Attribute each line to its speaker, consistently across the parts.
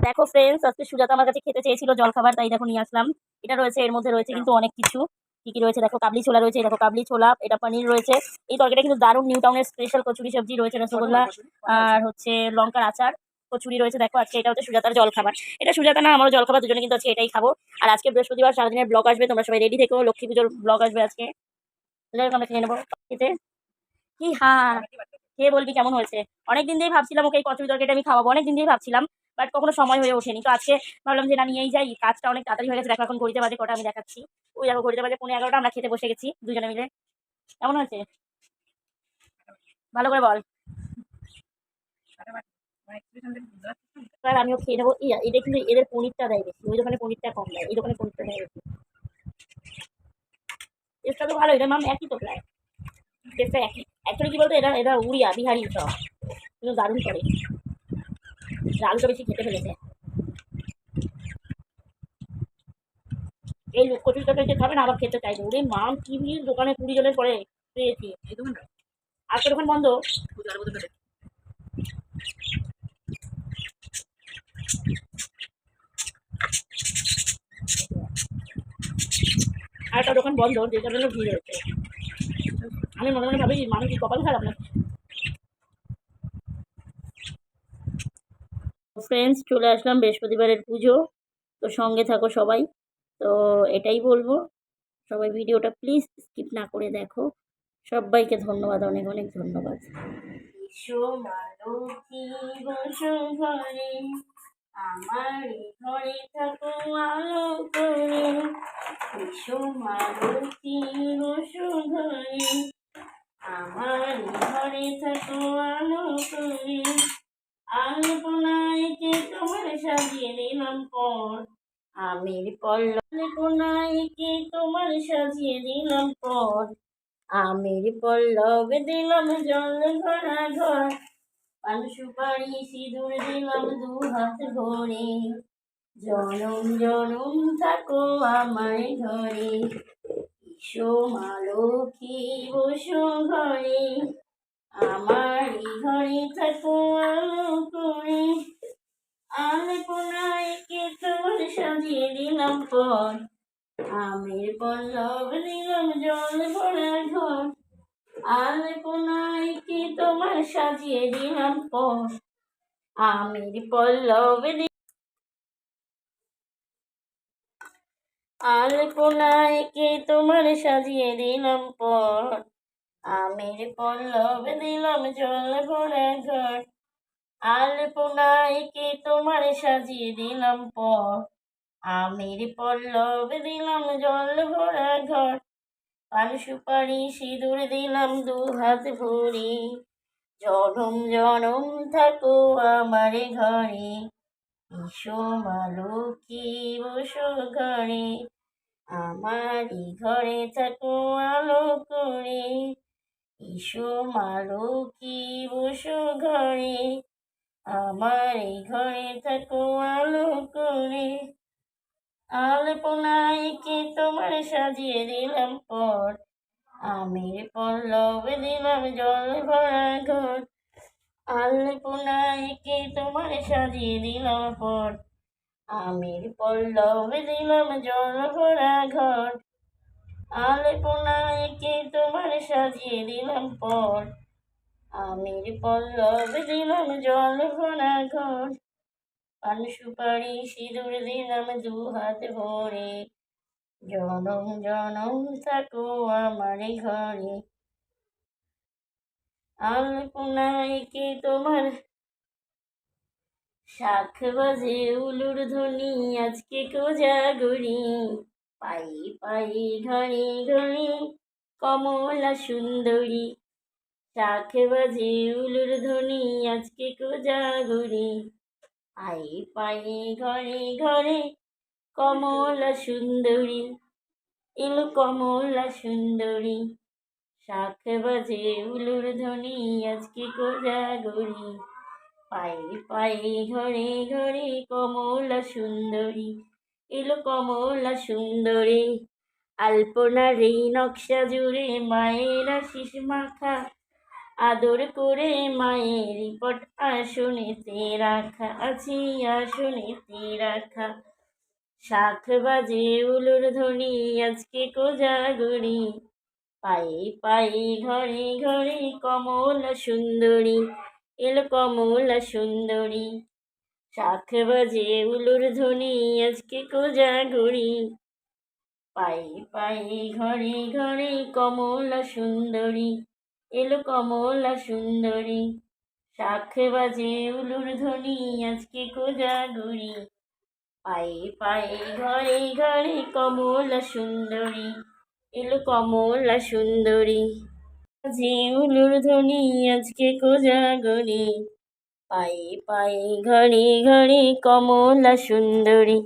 Speaker 1: দেখো ফ্রেন্ডস, আজকে সুজাতা আমার কাছে খেতে চেয়েছিল জলখাবার, তাই দেখো নিয়ে আসলাম। এটা রয়েছে, এর মধ্যে রয়েছে কিন্তু অনেক কিছু। কি কি রয়েছে দেখো, কাবলি ছোলা রয়েছে, দেখো কাবলি ছোলা, এটা পনির রয়েছে। এই তরকারিটা কিন্তু দারুণ, নিউ টাউনের স্পেশাল কচুরি সবজি রয়েছে, রসগোল্লা আর হচ্ছে লঙ্কার আচার, কচুরি রয়েছে। দেখো আজকে এটা হচ্ছে সুজাতার জলখাবার। এটা সুজাতা না আমারও জলখাবার, দুজনে কিন্তু আজকে এটাই খাবো। আর আজকে বৃহস্পতিবার, সারাদিনের ব্লগ আসবে, তোমরা সবাই রেডি থেকো, লক্ষ্মী পুজোর ব্লগ আসবে আজকে। যাই হোক, আমরা খেয়ে নেবো খেতে। কি হ্যাঁ, খেয়ে বলবি কেমন হয়েছে। অনেকদিন দিয়েই ভাবছিলাম ওকে এই কচুরি তরকারিটা আমি খাওয়াবো, অনেকদিন দিয়েই ভাবছিলাম, বাট কখনো সময় হয়ে ওঠেনি। তো আজকে ভাবলাম যে না, নিয়েই যাই, কাজটা অনেক তাড়াতাড়ি হয়ে গেছে। দেখো এখন ঘড়িতে বাজে কটা, আমি দেখাচ্ছি। ওই দেখো ঘড়িতে বাজে 11:15, আমরা খেতে বসে গেছি দুজনে মিলে। কেমন হয়েছে ভালো করে বল। এবার আমিও খেয়ে নেবো। এটা কিন্তু এদের পনিরটা দেয় বেশি, ওই দোকানে পনিরটা কম দেয়, এই দোকানে পনিরটা দেয় বেশি। টেস্টটা তো ভালো, এটা মাম একই তো প্রায়, টেস্টটা একই। অ্যাকচুয়ালি কি বলতো, এটা এটা উড়িয়া বিহারি সব, কিন্তু দারুণ করে। আলুটা বেশি খেতে ফেলেছে। এই কচুরি তরকারি খাবে না, আবার খেতে চাইবে। ওরে মাম, কি ভিড় দোকানে, 20 জনের পরে পেয়েছি। আজকে দোকান বন্ধ। আর একটা দোকান বন্ধ, যে কারণে ভিড় হয়েছে। আমি মনে মনে ভাবি মানুষ কি কপাল খারাপ না। ফ্রেন্ডস, চলে আসলাম বৃহস্পতিবারের পুজো, তো সঙ্গে থাকো সবাই। তো এটাই বলবো, সবাই ভিডিওটা প্লিজ স্কিপ না করে দেখো। সবাইকে ধন্যবাদ, অনেক অনেক ধন্যবাদ। আমার ঘরে থাকো আলো করে, মালতী বসুধরে, আমার ঘরে থাকো আলো করে। আলপনায়কে তোমার সাজিয়ে দিলাম পর, আমের পল্লবনায়কে তোমার সাজিয়ে দিলাম পর, আমের পল্লবে দিলাম জল ভরা ঘর, পান সুপারি সিঁদুর দিলাম 2 হাত ভরে, জনম জনম থাকো আমার ঘরে, এসো মা লক্ষ্মী বসো ঘরে, আমার ঘরে থাকো আলো করে। আলপনায়কে তোমার সাজিয়ে দিলাম পর, আমের পল্লব দিলাম জল ভরা ঘর, আলপনায়কে তোমার সাজিয়ে দিলাম পর, আমের পল্লব আলপনায়কে তোমার সাজিয়ে দিলাম পর, আমের পল্লব দিলাম জল ভরা ঘর, আলপনায়কে তোমার সাজিয়ে দিলাম পর, আমের পল্লব দিলাম জল ভরা ঘর, পান সুপারি সিঁদুর দিলাম 2 হাত ভরে, জনম জনম থাকো আমার ঘরে, এসো মা লক্ষ্মী বসো ঘরে, আমারই ঘরে থাকো আলো করে, এসো মা লক্ষ্মী বসো ঘরে, আমার এই ঘরে থাকো আলো করে। আলপনায়কে তোমার সাজিয়ে দিলাম পর, আমের পল্লব দিলাম জল ভরা ঘর, আলপনায়কে তোমার সাজিয়ে দিলাম পর, আমের পল্লব দিলাম জল ভরা ঘর, আলপনায়কে তোমার সাজিয়ে দিলাম পর, আমের পল্লব দিলাম জল ভরা ঘর, পান সুপারি সিঁদুর দিলাম 2 হাত ভরে, জনম জনম থাকো আমার ঘরে। আলপনায়কে তোমার শাখ বাজে উলুর ধ্বনি, আজকে কোজাগরি, পায়ে পায়ে ঘরে ঘরে কমলা সুন্দরী, শাখ বাজে উলুর ধ্বনি, আজকে কোজাগরি, পায়ে পায়ে ঘরে ঘরে কমলা সুন্দরী, এলো কমলা সুন্দরী, শাখ বাজে উলুর ধ্বনি, আজকে কোজাগরি, পায়ে পায়ে ঘরে ঘরে কমলা সুন্দরী, এলো কমলা সুন্দরী, আলপনার এই নকশা জুড়ে মায়ের আশিস মাখা, আদর করে মায়ের পট আসনেতে রাখা আছি, আসনেতে রাখা। শাখ বাজে উলুর ধ্বনি, আজকে কোজাগরি। পায়ে পায়ে ঘরে ঘরে কমলা সুন্দরী, এলো কমলা সুন্দরী। শাখ বাজে উলুর ধ্বনি, আজকে কোজাগরি। পায়ে পায়ে ঘরে ঘরে কমলা সুন্দরী, এলো কমলা সুন্দরী। শাখ বাজে উলুর ধ্বনি, আজকে কোজাগরি। পায়ে পায়ে ঘরে ঘরে কমলা সুন্দরী, এলো কমলা সুন্দরী। যে উলুর ধ্বনি, আজকে কোজাগরি। পায়ে পায়ে ঘরে ঘরে কমলা সুন্দরী,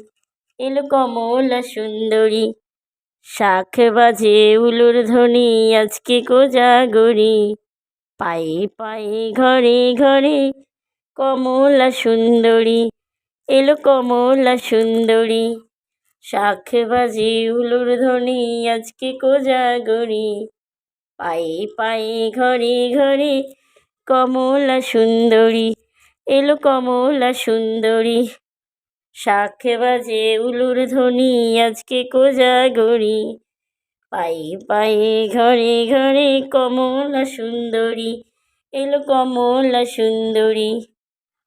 Speaker 1: এলো কমলা সুন্দরী। শাখ বাজে উলুর ধ্বনি, আজকে কোজাগরি। পায়ে পায়ে ঘরে ঘরে কমলা সুন্দরী, এলো কমলা সুন্দরী। শাখ বাজে উলুর ধ্বনি, আজকে কোজাগরি। পায়ে পায়ে ঘরে ঘরে কমলা সুন্দরী, এলো কমলা সুন্দরী। শাখ বাজে উলুর ধ্বনি, আজকে কোজাগরি। পায়ে পায়ে ঘরে ঘরে কমলা সুন্দরী, এলো কমলা সুন্দরী।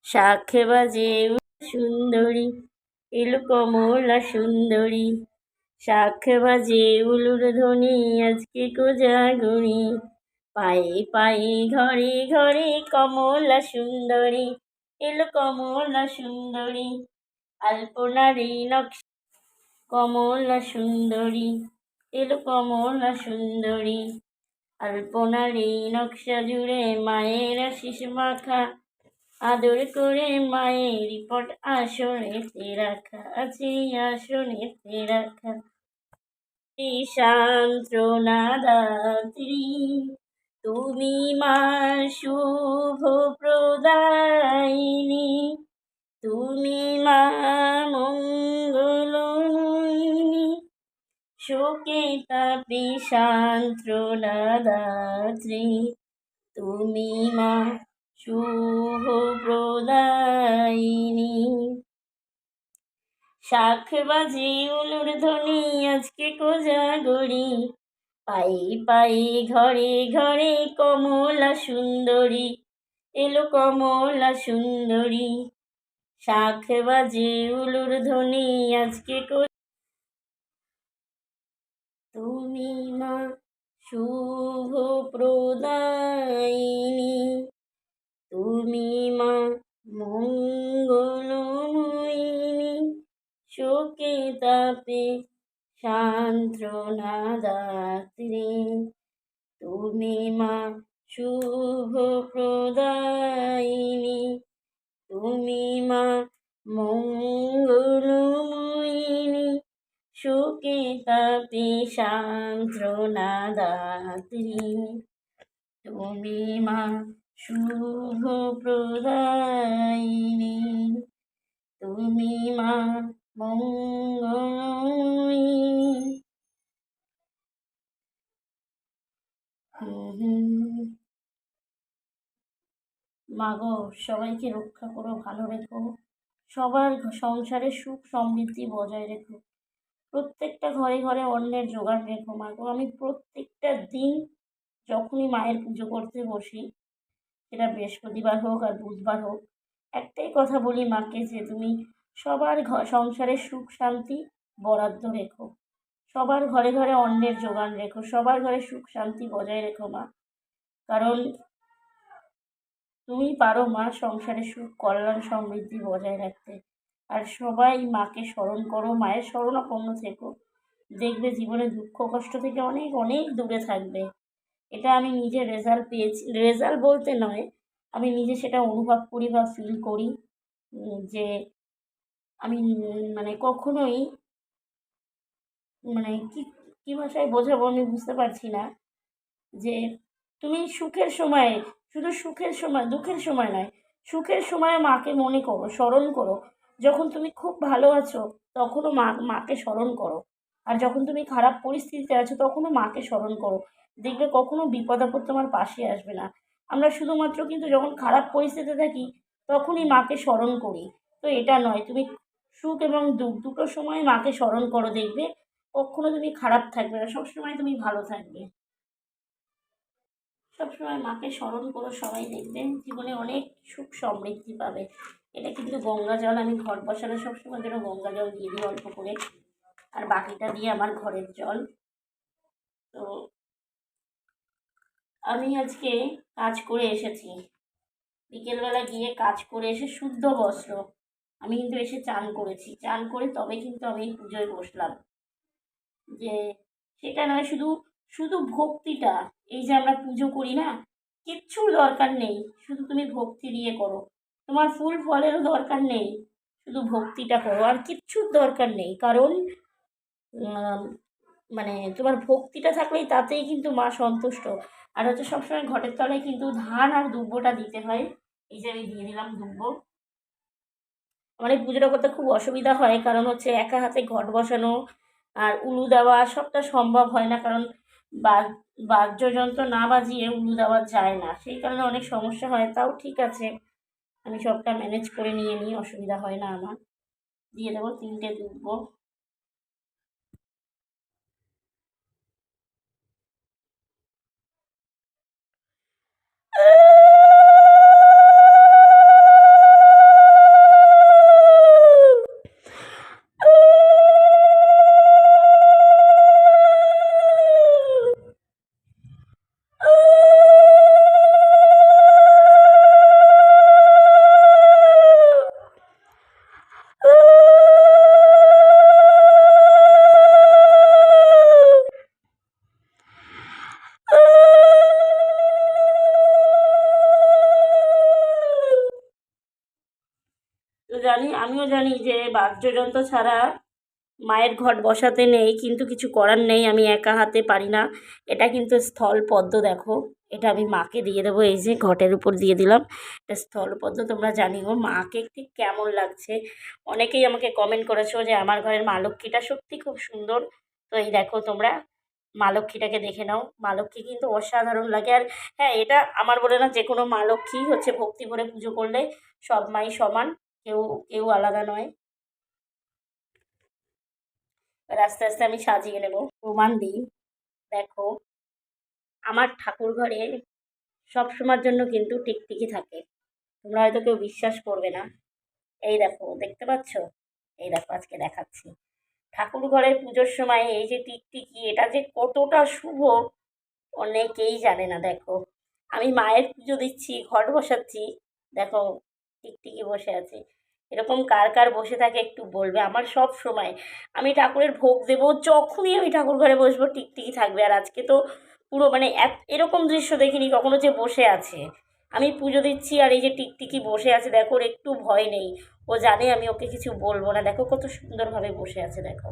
Speaker 1: শাখ বাজে সুন্দরী, এলো কমলা সুন্দরী। শাখ বাজে উলুর ধ্বনি, আজকে কোজাগরি। পায়ে পায়ে ঘরে ঘরে কমলা সুন্দরী, এলো কমলা সুন্দরী। আলপনারি নকশা কমলা সুন্দরী, এলো কমলা সুন্দরী। আলপনার এই নকশা জুড়ে মায়ের আশিস মাখা, আদর করে মায়ের পট আসনেতে রাখা আছে, আসনেতে রাখা। সান্ত্বনা দাত্রী, তুমি মা শুভ প্রদায়িনী, তুমি মা মঙ্গলময়িনী। শোকে তাপে সান্ত্বনা দাত্রী, তুমি মা শুভ প্রদায়িনী। শাখ বাজে উলুর ধ্বনি, আজকে কোজাগরি। পায়ে পায়ে ঘরে ঘরে কমলা সুন্দরী, এলো কমলা সুন্দরী। শাখ বাজে উলুর ধ্বনি, আজকে তুমি মা শুভ প্রদায়িনী, তুমি মা মঙ্গলময়িনী। শোকে তাপে সান্ত্বনা দাত্রী, তুমি মা শুভ প্রদায়িনী, তুমি মা মঙ্গলময়িনী। শোকে তাপে সান্ত্বনা দাত্রী, তুমি মা শুভ প্রদায়িনী, তুমি মা মঙ্গলময়িনী। মাগো, সবাইকে রক্ষা করো, ভালো রেখো। সবার সংসারে সুখ সমৃদ্ধি বজায় রেখো। প্রত্যেকটা ঘরে ঘরে অন্নের জোগাড় রেখো মাগো। আমি প্রত্যেকটা দিন যখনই মায়ের পুজো করতে বসি, সেটা বৃহস্পতিবার হোক আর বুধবার হোক, একটাই কথা বলি মাকে, যে তুমি সবার সংসারে সুখ শান্তি বরাদ্দ রেখো। সবার ঘরে ঘরে অন্নের জোগান রেখো, সবার ঘরে সুখ শান্তি বজায় রেখো মা। কারণ তুমি পারো মা সংসারে সুখ কল্যাণ সমৃদ্ধি বজায় রাখতে। আর সবাই মাকে স্মরণ করো, মায়ের শরণাপন্ন থেকো। দেখবে জীবনে দুঃখ কষ্ট থেকে অনেক অনেক দূরে থাকবে। এটা আমি নিজে রেজাল্ট পেয়েছি, রেজাল্ট বলতে নয়, আমি নিজে সেটা অনুভব করি বা ফিল করি। যে আমি মানে কখনোই মানে কী কী ভাষায় বোঝাবো আমি বুঝতে পারছি না। যে তুমি সুখের সময়ে, শুধু সুখের সময়, দুঃখের সময় নয়, সুখের সময় মাকে মনে করো, স্মরণ করো। যখন তুমি খুব ভালো আছো তখনও মাকে স্মরণ করো। আর যখন তুমি খারাপ পরিস্থিতিতে আছো তখনও মাকে স্মরণ করো। দেখবে কখনো বিপদ আপদ তোমার পাশে আসবে না। আমরা শুধুমাত্র কিন্তু যখন খারাপ পরিস্থিতিতে থাকি তখনই মাকে স্মরণ করি। তো এটা নয়, তুমি সুখ এবং দুঃখ দুটো সময় মাকে স্মরণ করো, দেখবে কখনো তুমি খারাপ থাকবে না, সবসময় তুমি ভালো থাকবে। সবসময় মাকে স্মরণ করো, সবাই দেখবে জীবনে অনেক সুখ সমৃদ্ধি পাবে। এটা কিন্তু গঙ্গা জল, আমি ঘট বসানো সবসময় যেন গঙ্গা জল দিয়ে দিই অল্প করে, আর বাকিটা দিয়ে আমার ঘরের জল। তো আমি আজকে কাজ করে এসেছি, বিকেলবেলা গিয়ে কাজ করে এসে শুদ্ধ বস্ত্র, আমি কিন্তু এসে চান করেছি, চান করে তবে কিন্তু আমি পুজোয় বসলাম। যে সেটা নয়, শুধু শুধু ভক্তিটা, এই যে আমরা পুজো করি না, কিচ্ছুর দরকার নেই, শুধু তুমি ভক্তি দিয়ে করো, তোমার ফুল ফলেরও দরকার নেই, শুধু ভক্তিটা করো, আর কিচ্ছুর দরকার নেই। কারণ আম, মানে তোমার ভক্তিটা থাকলেই তাতেই কিন্তু মা সন্তুষ্ট। আর হচ্ছে সবসময় ঘটের তলায় কিন্তু ধান আর দুব্বটা দিতে হয়। এই যে আমি দিয়ে দিলাম দুব্ব। আমার এই পুজোটা করতে খুব অসুবিধা হয়, কারণ হচ্ছে একা হাতে ঘট বসানো আর উলু দেওয়া সবটা সম্ভব হয় না, কারণ বাদ্যযন্ত্র না বাজিয়ে উলু দেওয়া যায় না, সেই কারণে অনেক সমস্যা হয়। তাও ঠিক আছে, আমি সবটা ম্যানেজ করে নিয়ে নিই, অসুবিধা হয় না আমার। দিয়ে দেবো 3টে দুব্ব। তো আমিও জানি যে বাদ্যযন্ত্র ছাড়া মায়ের ঘট বসাতে নেই, কিন্তু কিছু করার নেই, আমি একা হাতে পারি না। এটা কিন্তু স্থলপদ্ম, দেখো এটা আমি মাকে দিয়ে দেবো, এই যে ঘটের উপর দিয়ে দিলাম। এটা স্থলপদ্ম, তোমরা জানিও মাকে ঠিক কেমন লাগছে। অনেকেই আমাকে কমেন্ট করেছো যে আমার ঘরের মা লক্ষ্মীটা সত্যি খুব সুন্দর। তো এই দেখো তোমরা মা লক্ষ্মীটাকে দেখে নাও, মা লক্ষ্মী কিন্তু অসাধারণ লাগে। আর হ্যাঁ, এটা আমার বলে না, যে কোনো মা লক্ষ্মী হচ্ছে ভক্তি করে পুজো করলে সব মাই সমান, কেউ কেউ আলাদা নয়। এবার আস্তে আস্তে আমি সাজিয়ে নেব, প্রমাণ দিই। দেখো, আমার ঠাকুর ঘরে সব সময়ের জন্য কিন্তু টিকটিকি থাকে, তোমরা হয়তো কেউ বিশ্বাস করবে না। এই দেখো, দেখতে পাচ্ছ? এই দেখো, আজকে দেখাচ্ছি। ঠাকুর ঘরে পুজোর সময় এই যে টিকটিকি, এটা যে কতটা শুভ অনেকেই জানে না। দেখো, আমি মায়ের পুজো দিচ্ছি, ঘট বসাচ্ছি, দেখো টিকটিকি বসে আছে। এরকম কার কার বসে থাকে একটু বলবে। আমার সব সময় আমি ঠাকুরের ভোগ দেবো, যখনই আমি ঠাকুর ঘরে বসবো টিকটিকি থাকবে। আর আজকে তো পুরো মানে এরকম দৃশ্য দেখিনি কখনো, যে বসে আছে, আমি পুজো দিচ্ছি আর এই যে টিকটিকি বসে আছে, দেখো ওর একটু ভয় নেই, ও জানে আমি ওকে কিছু বলবো না। দেখো কত সুন্দরভাবে বসে আছে, দেখো।